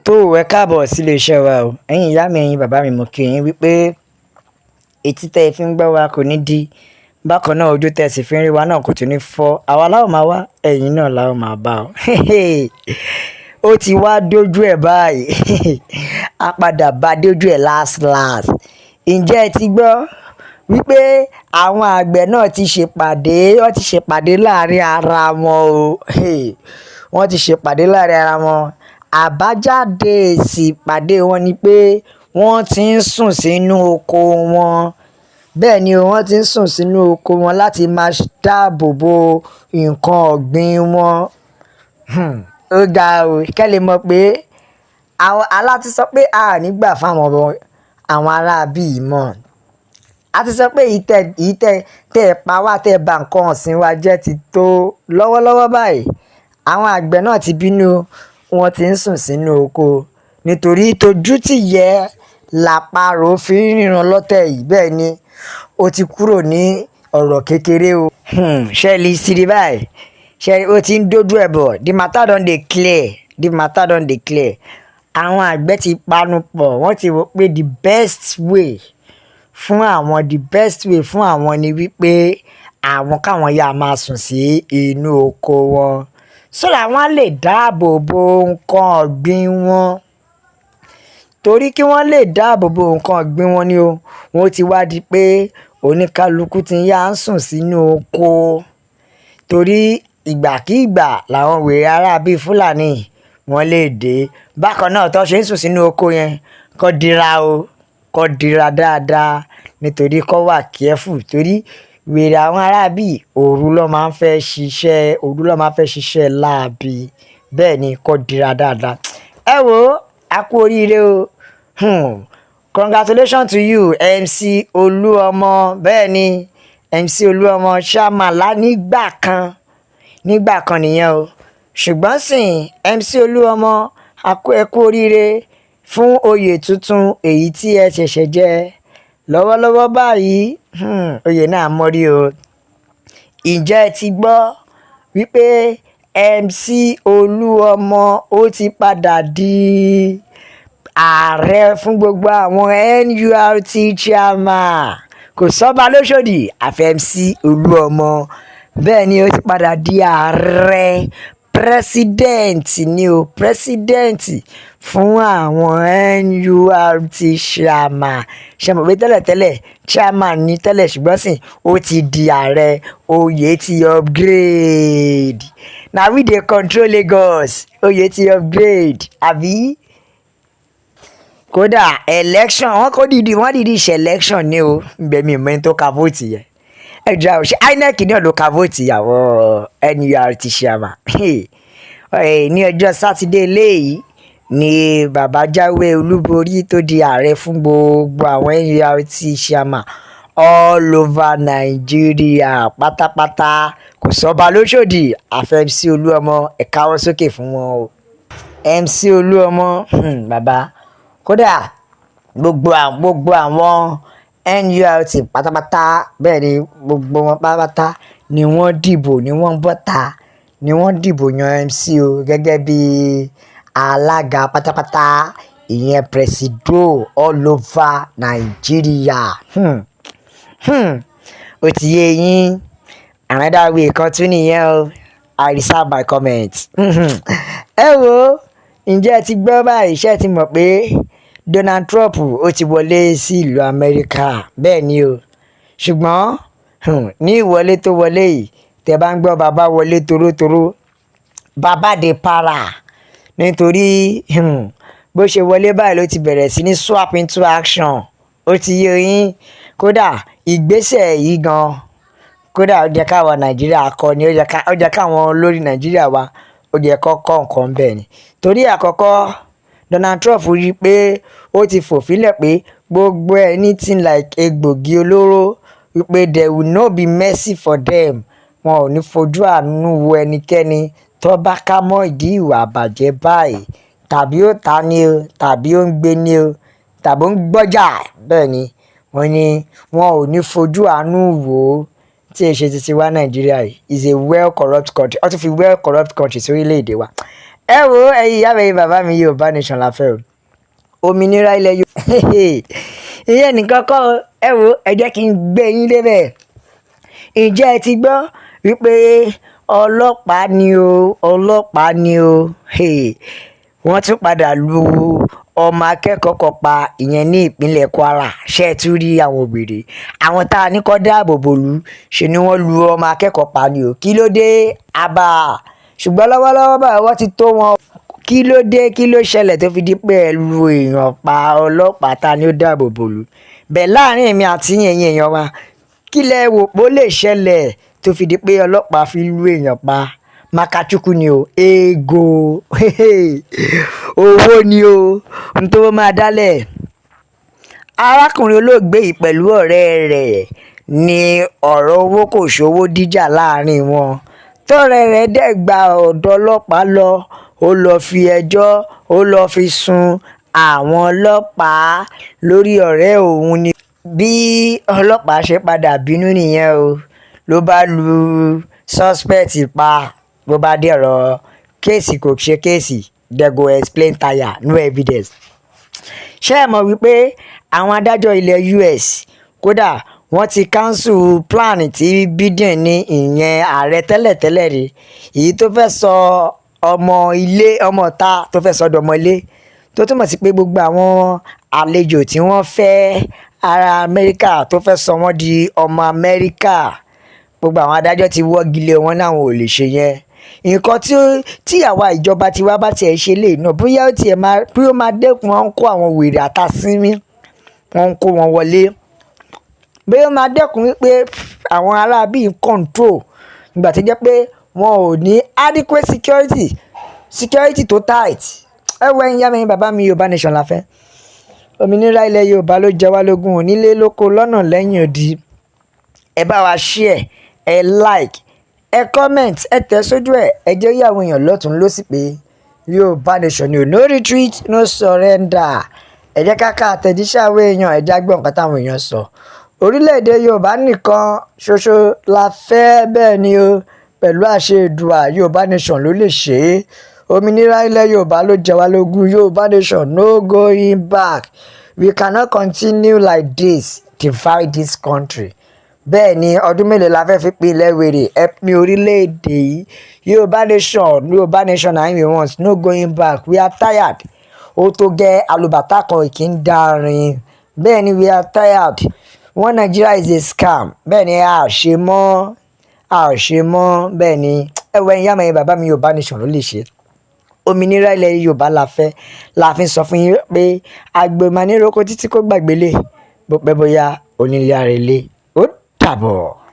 tó ẹ káàbọ̀ sílé iṣẹ́ wa o ẹ̀yin ìyá mi ẹ̀yin bàbá mi mo kí yín wípé etí tẹ́ ẹ fi ń gbọ́ wa kò ní di bákan náà ojú tẹ́ ẹ sì fi ń rí wa náà kò tún ní fọ́ àwa láwọn máa wá ẹ̀yin náà láwọn máa bá ọ ó ti wá dójú ẹ̀ báyìí a padà bá dójú ẹ̀ last ǹjẹ́ ẹ ti gbọ́ wípé àwọn àgbẹ̀ náà ti ṣèpàdé láàrin ara wọn o wọ́n ti ṣèpàdé láàrin ara wọn àbájáde èsì ìpàdé wọn ni pé wọ́n ti ń sùn sínú oko wọn bẹ́ẹ̀ ni wọ́n ti ń sùn sínú oko wọn láti máa dáàbò bo nǹkan ọ̀gbìn wọn ó ga o kẹ́ lè mọ̀ pé aláti sọ pé a nígbà fáwọn àwọn aráabí yìí mọ̀ a ti sọ pé tẹ́ ẹ pa wá tẹ́ ẹ bà nǹkan ọ̀sìn wa jẹ́ ti tó lọ́wọ́lọ́wọ́ báyìí àwọn àgbẹ̀ náà ti bínú wọ́n ti ń sùn sínú oko nítorí tójú tìyẹ́ làparò fi ń ríran lọ́tẹ̀ yìí bẹ́ẹ̀ ni ó ti kúrò ní ọ̀rọ̀ kékeré o ṣẹ́ẹ̀lì sírí báyìí ṣẹ́ẹ̀lì ó ti ń dójú ẹ̀ bọ̀ the matter don dey clear àwọn àgbẹ̀ ti panu pọ̀ wọ́n ti wò pé the best way fún àwọn ni wípé àwọn káwọn yá máa sùn sí inú oko wọn sọ́dọ̀ àwọn lè dáàbò bo nǹkan ọ̀gbìn wọn torí kí wọ́n lè dáàbò bo nǹkan ọ̀gbìn wọn ni o wọ́n ti wá di pé oníkálukú ti yá ń sùn sínú oko torí ìgbàkígbà làwọn wèrè ará bíi fúlàní wọ́n lè dé bákan náà tó ṣe ń sùn sínú oko yẹn kó dira dáadáa nítorí kó wà careful torí wèrè àwọn aráabí òru ló máa ń fẹ́ ṣiṣẹ́ láabi bẹ́ẹ̀ ni kò dira dáadáa ẹ wo a kú oríire o congratulations to you MC Olúọmọ bẹ́ẹ̀ ni MC Olúọmọ ṣàmàlà nígbà kan nìyẹn o ṣùgbọ́n sìn MC Olúọmọ ẹ kú oríire fún oyè tuntun èyí tí ẹ ṣẹ̀ṣẹ̀ jẹ lọ́wọ́lọ́wọ́ báyìí oyè náà mọ́rí o ǹjẹ́ ẹ ti gbọ́ wípé MC Olúọmọ ó ti padà di ààrẹ fún gbogbo àwọn NURT chairman kò sọ́ba lóṣòdì àfi MC Olúọmọ bẹ́ẹ̀ ni ó ti padà di ààrẹ pírẹsidẹ́ǹtì fún àwọn NURT chairman ṣe mọ̀ pé tẹ́lẹ̀tẹ́lẹ̀ chairman ní tẹ́lẹ̀ ṣùgbọ́n sìn ó ti di ààrẹ oyè ti upgrade na we dey control Lagos oyè ti upgrade àbí kódà election wọ́n dìídì ṣe election ní o gbẹ̀mí ìmọ̀ tó ka vote yẹn ẹjọ́ àwọn ṣe INEC náà ló ka vote ìyàwó NURT chairman ní ọjọ́ sátidé léyìí ni bàbá jáwé olúborí tó di ààrẹ fún gbogbo àwọn NURT chairman all over Nigeria pátápátá kò sọ́ba lóṣòdì àfi MC Olúọmọ ẹ káwọ́ sókè fún wọn o MC Olúọmọ bàbá kódà gbogbo àwọn NURT pátápátá bẹ́ẹ̀ ni gbogbo wọn pátápátá ni wọ́n dìbò ni wọ́n bọ́ta ni wọ́n dìbò yan MC o gẹ́gẹ́ bí alága pátápátá ìyẹn presido all over Nigeria ó ti yé yín another way kan tún nìyẹn o I reserve my comment ẹ wo ǹjẹ́ ẹ ti gbọ́ báyìí ṣé ẹ ti mọ̀ pé Donald Trump ó ti wọlé sí ìlú Amẹ́ríkà bẹ́ẹ̀ ni o ṣùgbọ́n ní ìwọlé tó wọlé yìí tẹ́ bá ń gbọ́ bàbá wọlé torótoró bàbá de para nítorí bó ṣe wọlé báyìí ló ti bẹ̀rẹ̀ sí ní swap into action ó ti yé yín kódà ìgbésẹ̀ yìí gan kódà ó jẹ́ káwọn Nàìjíríà kọ́ ni ó jẹ́ káwọn olórí Nàìjíríà wa ó jẹ́ kọ́kọ́ nǹkan bẹ́ẹ̀ ni torí àkọ́kọ́ Donald Trump rí i pé ó ti fòfilẹ̀ pé gbogbo anything like egbògi olóró wípé there will not be mercy for them wọn ò ní fojú àánú wo ẹnikẹ́ni tó bá ká mọ́ ìdí ìwà àbàjẹ́ báyìí tàbí ó ta ni o tàbí ó ń gbé ni o tàbí ó ń gbọ́jà bẹ́ẹ̀ ni wọ́n ní wọn ò ní fojú àánú wò ó tí ẹ ṣe títí wá Nàìjíríà yìí is a well corrupt country ó tún fi well corrupt country sí orílẹ̀-èdè wa ẹ wo ẹ̀yin ìyá mi bàbá mi Yorùbá nation la fẹ́ o òmìnira ilẹ̀ Yorùbá ìyẹn nìkan kọ́ ẹ wo ẹ jẹ́ kí n gbé yín débẹ̀ ǹjẹ́ ẹ ti gbọ́ wípé ọlọ́pàá ni o wọ́n tún padà lu ọmọ akẹ́kọ̀ọ́ kan pa ìyẹn ní ìpínlẹ̀ Kwara ṣe é tún rí àwọn òbèrè àwọn tá a ní kó dáàbò bò lù ṣe ni wọ́n lu ọmọ akẹ́kọ̀ọ́ pa ni o kí ló dé àbá ṣùgbọ́n lọ́wọ́lọ́wọ́ báyìí wọ́n ti tó wọn kí ló dé kí ló ṣẹlẹ̀ tó fi di pé ẹ lu èèyàn pa ọlọ́pàá ta ni ó dáàbò bò lù bẹ́ẹ̀ láàrin èmi àti ẹ̀yin èèyàn wa kí lẹ wò pé ó lè ṣẹlẹ̀ tó fi di pé ọlọ́pàá fi lu èèyàn pa makachukwu ni o ego owó ni o n tó máa dálẹ̀ arákùnrin olóògbé yìí pẹ̀lú ọ̀rẹ́ rẹ̀ ní ọ̀rọ̀ owó kò ṣòwò díjà láàrin wọn tọ́rẹ́ rẹ̀ dẹ̀ gba ọ̀dọ̀ ọlọ́pàá lọ ó lọ fi ẹjọ́ ó lọ fi sun àwọn ọlọ́pàá lórí ọ̀rẹ́ òun ni bí ọlọ́pàá ṣe padà bínú nìyẹn o ló bá lu suspect pa bó bá dé ọ̀rọ̀ kéèsì kò ṣe kéèsì they go explain tire no evidence. ṣé ẹ mọ̀ wípé àwọn adájọ́ ilẹ̀ US kódà wọ́n ti cancel plan tí Biden ní ìyẹn ààrẹ tẹ́lẹ̀tẹ́lẹ̀ rí èyí tó fẹ́ sọ ọmọ ọ̀tá tó fẹ́ sọdọ̀ ọmọ ilé tó túmọ̀ sí pé gbogbo àwọn àlejò tí wọ́n fẹ́ ará Amẹ́ríkà tó fẹ́ sọ wọ́n di ọmọ Amẹ́ríkà gbogbo àwọn adájọ́ ti wọ́gi lé wọn náà wọn ò lè ṣe yẹn nǹkan tí àwa ìjọba tiwa bá tiẹ̀ ṣe lè náà bóyá ó máa dẹ́kun wọn ń kó àwọn wèrè àtàsínmí wọn ń kó wọn wọlé bóyá ó máa dẹ́kun wípé àwọn ará bíi control nígbà tó jẹ́ pé wọn ò ní adequate security tó tight ẹ wọ ẹ̀yin yá mi bàbá mi Yorùbá nation la fẹ́ òmìnira ilẹ̀ Yorùbá ló jẹ wá lógún onílé lóko lọ́nà lẹ́yìn odi ẹ bá wa share ẹ like ẹ comment ẹ tẹ̀ sójú ẹ jẹ́ yí àwọn èèyàn lọ́tún lọ́sì pé Yorùbá nation ni o no retreat no surrender ẹ jẹ́ ká àtẹ̀jíṣẹ́ àwọn èèyàn ẹ já gbọ́ nǹkan táwọn èèyàn sọ orílẹ̀-èdè Yorùbá nìkan ṣoṣo la fẹ́ bẹ́ẹ̀ ni o pẹ̀lú àṣẹ Èdùà Yorùbá nation ló lè ṣe é òmìnira ilẹ̀ Yorùbá ló jẹ wá lógún Yorùbá nation no going back we cannot continue like this divide this country bẹ́ẹ̀ ni ọdún mélòó la fẹ́ fi pín ilẹ̀ wèrè ẹ pín orílẹ̀-èdè yìí Yorùbá nation na we want no going back we are tired ó tó gẹ́ alùbàtà kan kì í darin bẹ́ẹ̀ ni we are tired one Nigeria is a scam bẹ́ẹ̀ ni a ṣe mọ́ bẹ́ẹ̀ ni ẹ̀wẹ̀ ìyá mi bàbá mi Yorùbá nation ló lè ṣe òmìnira ilẹ̀ Yorùbá la fẹ́ la fi sọ fún yín pé àgbẹ̀ máa ní roko títí kó gbàgbé lé bó pẹ́ bóyá onílé àrèlé ó dàbọ̀.